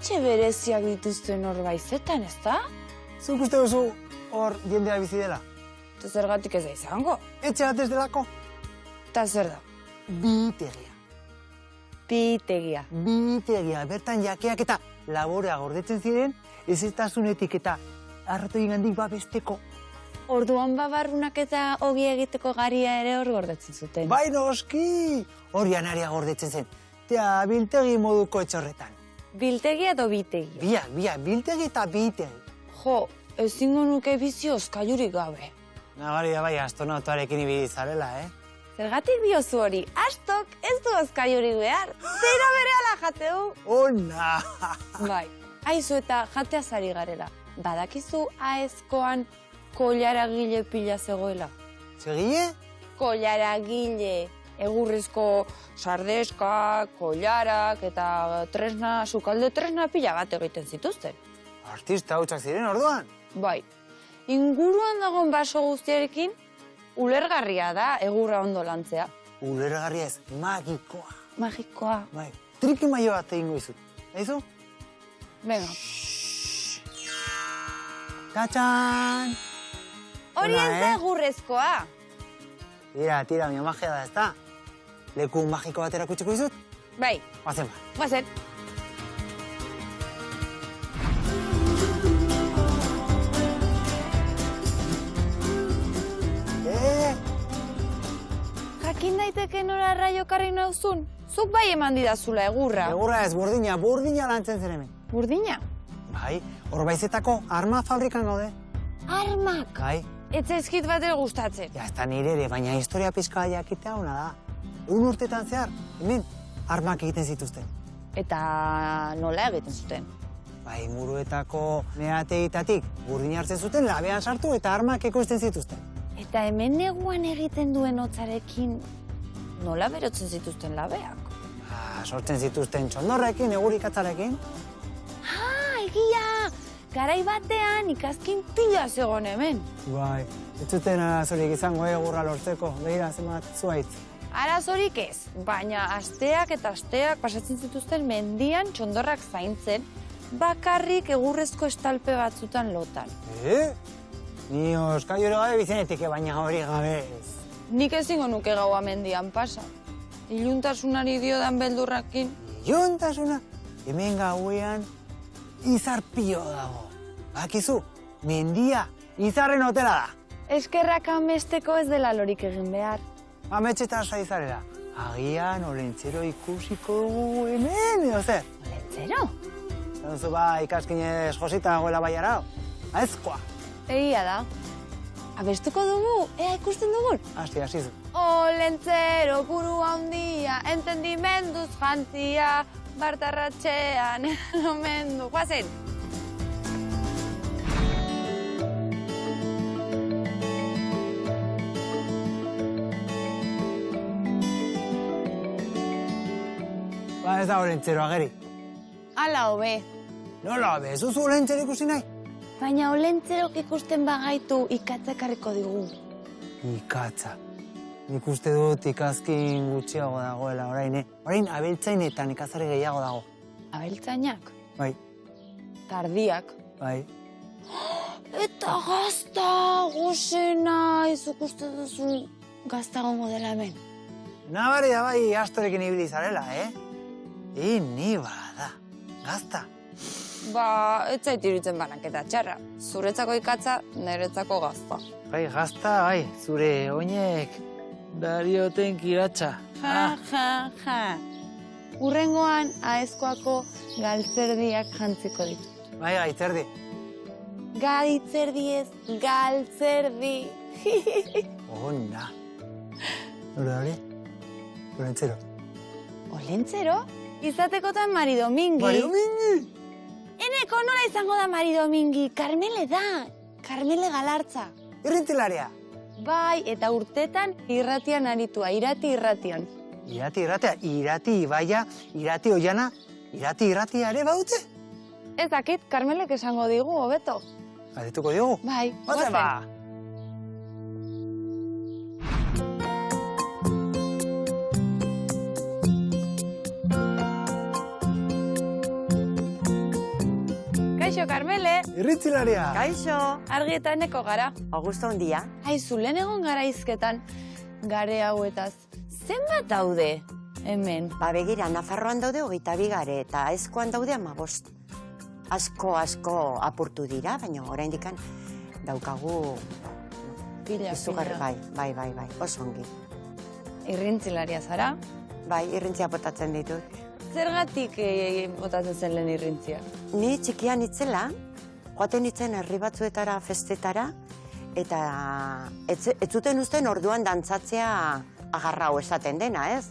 etxe bereziak dituzten hor baizetan, ez da? Zuk uste duzu hor jendea bizi dela? Eta zergatik ez da izango. Etxe bat ez delako? Eta zer da? Bitegia. Bitegia. Bitegia, bertan jakeak eta laborea gordetzen ziren, ezeztasunetik eta arratoien handik babesteko. Orduan babarrunak eta ogi egiteko garia ere hor gordetzen zuten. Bai noski! Hor janaria gordetzen zen. Tea, biltegi moduko etxorretan. Biltegia edo bitegia? Biak, biltegi eta bitegi. Jo, ezingo nuke bizi oskailurik gabe. Nabari da bai, astronautoarekin ibili zarela, Zergatik diozu hori, astok ez du oskailurik behar. Zera berehala jateu. Ona! Bai, aizu eta jateaz ari garela. Badakizu aezkoan koilaragile pila zegoela. Segile? Koilaragile. Egurrezko sardeska, koilarak eta tresna, sukalde tresna pila bat egiten zituzten. Artista hautsak ziren orduan? Bai, inguruan dagoen baso guztiarekin, ulergarria da egurra ondo lantzea. Ulergarria ez, magikoa. Magikoa. Bai, trikimaio bat egingo izut. Aizu? Venga. Tatxan! Hori ez da egurrezkoa. Tira, mi magia da, ez da? Leku magiko bat erakutsiko izut? Bai. Guazen ba. Guazen. Jakin daiteke nora raio karri nauzun? Zuk bai eman didazula egurra. Egurra ez, burdina lantzen zen hemen. Burdina? Bai, hor baizetako arma fabrikan gaude. Armak? Bai. Ez zaizkit bat ere gustatzen. Ja, ez da nire ere, baina historia pizka jakitea hona da. Egun urtetan zehar, hemen, armak egiten zituzten. Eta nola egiten zuten? Bai, muruetako meateetatik burdina hartzen zuten, labean sartu eta armak ekoizten zituzten. Eta hemen neguan egiten duen hotzarekin nola berotzen zituzten labeak? Sortzen zituzten txondorrekin, egurikatzarekin. Egia! Garai batean ikazkin pila zegoen hemen. Bai, ez zuten arazorik izango egurra lortzeko, behira zenbat zuaitz. Arazorik ez, baina asteak eta asteak pasatzen zituzten mendian txondorrak zaintzen, bakarrik egurrezko estalpe batzutan lotan. Ni oskailu gabe bizenetik, baina hori gabe ez. Nik ezingo nuke gaua mendian pasa. Iluntasunari diodan beldurrakin. Iluntasuna? Hemen gauean izarpio dago. Bakizu, mendia izarren hotela da. Eskerrak amesteko ez dela lorik egin behar. Ametxetan zaizarela. Agian olentzero ikusiko dugu hemen, edo zer? Olentzero? Zanzu ba, ikaskinez josita dagoela baiarao. Aezkoa. Egia da. Abestuko dugu, ea ikusten dugun? Hasi zu. Olentzero buru handia, entendimenduz jantzia, bartarratxean, omendu, guazen. Ba, ez da olentzero ageri. Ala hobe. Nola, ez duzu olentzero ikusi nahi? Baina olentzerok ikusten bagaitu ikatza ekarriko digu. Ikatza. Nik uste dut ikazkin gutxiago dagoela orain, Orain abeltzainetan ikazari gehiago dago. Abeltzainak? Bai. Tardiak? Bai. Eta gazta, gozena, izuk uste duzu gazta gongo dela hemen. Nabari da bai astorekin ibili zarela, ni bada, gazta. Ba, ez zait iruditzen banaketa txarra. Zuretzako ikatza, niretzako gazta. Bai, gazta, bai, zure oinek darioten kiratxa. Ja. Urrengoan, aezkoako galtzerdiak jantziko ditut. Bai, gaitzerdi. Gaitzerdi ez, galtzerdi. Ona. Nora hori? Olentzero. Olentzero? Izatekotan Mari Domingi. Mari Domingi! Eneko nola izango da Mari Domingi? Karmele da. Karmele Galartza. Irrintzilaria. Bai, eta urtetan irratian aritua, irati irratian. Irati irratia, irati ibaia, irati oiana, irati irratia ere badute? Ez dakit, Karmelek esango digu, hobeto. Galdetuko diogu? Bai, Goazen ba! Kaixo, Karmele. Irrintzilaria! Kaixo, Argi eta eneko gara. Augusto ondia. Aizu, lehen egon gara hizketan gare hauetaz. Zenbat daude hemen? Ba begira, Nafarroan daude 22 gare eta Aizkoan daude 15. Asko apurtu dira, baina oraindikan daukagu Pila, izugarri, bai, oso ongi. Irrintzilaria zara? Bai, irrintzia botatzen ditut. Zergatik botatzen zen lehen irrintzia? Ni txikian itzela, joaten itzen herri batzuetara, festetara, eta ez zuten uzten orduan dantzatzea agarrao esaten dena, ez?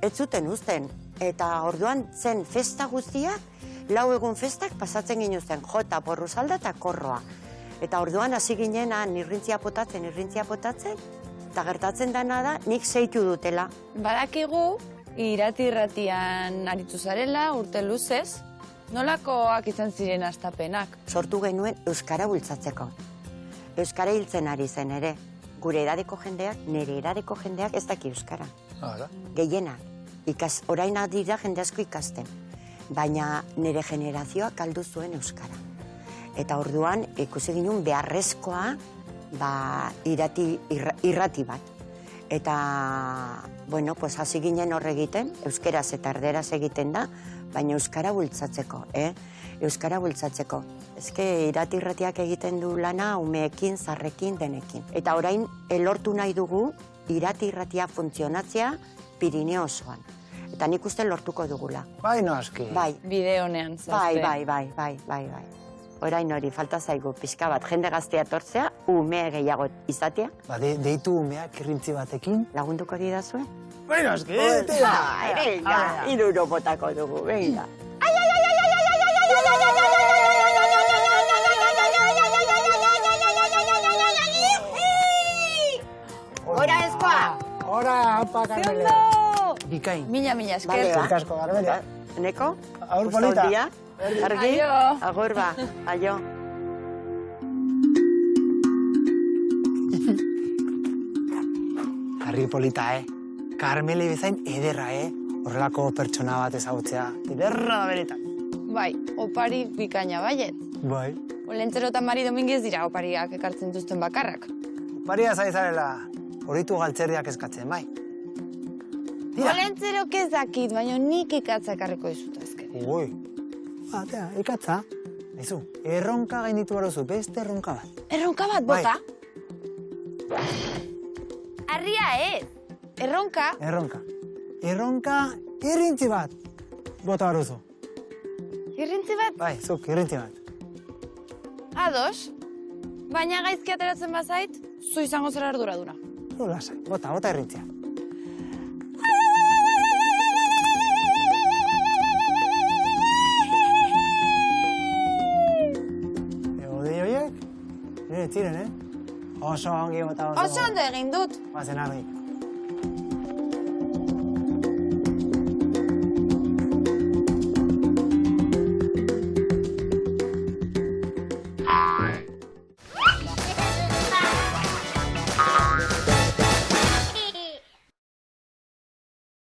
Ez zuten uzten. Eta orduan zen festa guztiak, 4 egun festak pasatzen ginuzten, jota, porrusalda eta korroa. Eta orduan hasi ginenan irrintzia potatzen, eta gertatzen dena da nik zeitu dutela. Badakigu, irati-irratian aritu zarela, urte luzez, nolakoak izan ziren hastapenak? Sortu genuen Euskara bultzatzeko. Euskara hiltzen ari zen ere. Gure edadeko jendeak, nire edadeko jendeak ez daki Euskara. Gehienak. Orain dira jende asko ikasten. Baina nire generazioak galdu zuen Euskara. Eta orduan ikusi ginen beharrezkoa irrati bat. Eta, bueno, pues hasi ginen horre egiten, euskeraz eta erderaz egiten da, baina euskara bultzatzeko, Euskara bultzatzeko. Ezke irratiak egiten du lana umeekin, zarrekin, denekin. Eta orain, elortu nahi dugu irratia funtzionatzea Pirineo osoan. Eta nik uste lortuko dugula. Bai, noski. Bai. Bide honean, zazte. Bai. Orain hori, falta zaigu pixka bat, jende gaztea tortzea, ume gehiago izatea. Ba, deitu umeak irrintzi batekin. Lagunduko didazue? Bai, noski. Venga, iruro botako dugu, venga. Hora eskoa! Hora, haupa, Karmele. Bikain. Mila esker. Zerkasko, Karmele. Neko? Agur polita. Argi? Aio. Agur ba, aio. Argi polita, Karmele bezain ederra, Horrelako pertsona bat ezagutzea. Ederra da beretan. Bai, opari bikaina baiet. Bai. Olentzero eta Mari Dominguez dira opariak ekartzen duzten bakarrak. Oparia zaizarela, horitu galtzerriak eskatzen, bai. Olentzero kezakit, baina nik ikatza ekarriko izut azken. Ui. Atea, ikatza. Aizu, erronka gainditu barozu, beste erronka bat. Erronka bat, bota? Arria ez. Erronka? Erronka. Erronka irrintzi bat. Bota barozu. Irrintzi bat? Bai, zuk, irrintzi bat. Ados. Baina gaizki ateratzen bazait, zu izango zera arduraduna. Lasai, bota irrintzia. Nire ziren, oso ongi bota. Oso ondo egin dut. Bazen argi.